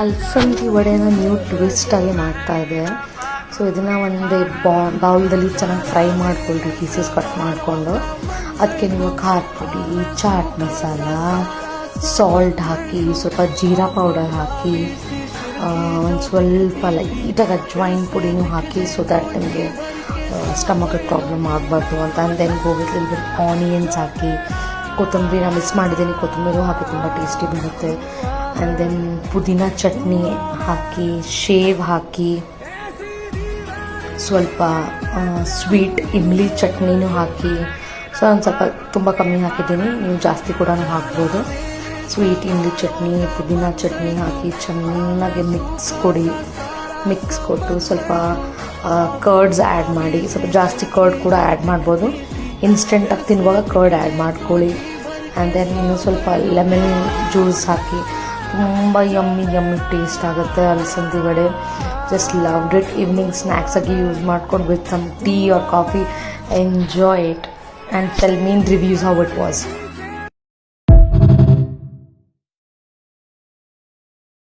ಅಲಸಂದಿ ವಡೆನ ನ್ಯೂ ಟ್ವಿಸ್ಟಾಗಿ ಮಾಡ್ತಾಯಿದ್ದೆ. ಸೊ ಇದನ್ನು ಒಂದು ಬೌಲ್ದಲ್ಲಿ ಚೆನ್ನಾಗಿ ಫ್ರೈ ಮಾಡ್ಕೊಳ್ರಿ, ಪೀಸಸ್ ಕಟ್ ಮಾಡಿಕೊಂಡು. ಅದಕ್ಕೆ ನೀವು ಖಾರ ಪುಡಿ, ಚಾಟ್ ಮಸಾಲ, ಸಾಲ್ಟ್ ಹಾಕಿ, ಸ್ವಲ್ಪ ಜೀರಾ ಪೌಡರ್ ಹಾಕಿ, ಒಂದು ಸ್ವಲ್ಪ ಲೈಟಾಗಿ ಅಜ್ವೈನ್ ಪುಡಿನೂ ಹಾಕಿ, ಸೊ ದ್ಯಾಟ್ ನಿಮಗೆ ಸ್ಟಮಕ್ ಪ್ರಾಬ್ಲಮ್ ಆಗಬಾರ್ದು ಅಂತ. ಆ್ಯಂಡ್ ದೆನ್ ಗೋಬಿಗೆ ಆನಿಯನ್ಸ್ ಹಾಕಿ, ಕೊತ್ತಂಬರಿ ನಾನು ಮಿಸ್ ಮಾಡಿದ್ದೀನಿ, ಕೊತ್ತಂಬರಿನೂ ಹಾಕಿ ತುಂಬ ಟೇಸ್ಟಿ ಬರುತ್ತೆ. ಆ್ಯಂಡ್ ದೆನ್ ಪುದೀನ ಚಟ್ನಿ ಹಾಕಿ, ಶೇವ್ ಹಾಕಿ, ಸ್ವಲ್ಪ ಸ್ವೀಟ್ ಇಮ್ಲಿ ಚಟ್ನಿನೂ ಹಾಕಿ. ಸೊ ಒಂದು ಸ್ವಲ್ಪ ತುಂಬ ಕಮ್ಮಿ ಹಾಕಿದ್ದೀನಿ, ನೀವು ಜಾಸ್ತಿ ಕೂಡ ಹಾಕ್ಬೋದು. ಸ್ವೀಟ್ ಇಮ್ಲಿ ಚಟ್ನಿ, ಪುದೀನ ಚಟ್ನಿ ಹಾಕಿ ಚೆನ್ನಾಗಿ ಮಿಕ್ಸ್ ಕೊಟ್ಟು ಸ್ವಲ್ಪ ಕರ್ಡ್ಸ್ ಆ್ಯಡ್ ಮಾಡಿ, ಸ್ವಲ್ಪ ಜಾಸ್ತಿ ಕರ್ಡ್ ಕೂಡ ಆ್ಯಡ್ ಮಾಡ್ಬೋದು. ಇನ್ಸ್ಟೆಂಟಾಗಿ ತಿನ್ನುವಾಗ ಕರ್ಡ್ ಆ್ಯಡ್ ಮಾಡ್ಕೊಳ್ಳಿ. ಆ್ಯಂಡ್ ದೆನ್ ಇನ್ನು ಸ್ವಲ್ಪ ಲೆಮನ್ ಜ್ಯೂಸ್ ಹಾಕಿ, ತುಂಬ ಯಮ್ಮಿ ಟೇಸ್ಟ್ ಆಗುತ್ತೆ ಅಲಸಂದಿ vada. Just loved it. Evening ಸ್ನ್ಯಾಕ್ಸಾಗಿ ಯೂಸ್ ಮಾಡ್ಕೊಂಡು with some tea or coffee, enjoy it and tell me in reviews how it was.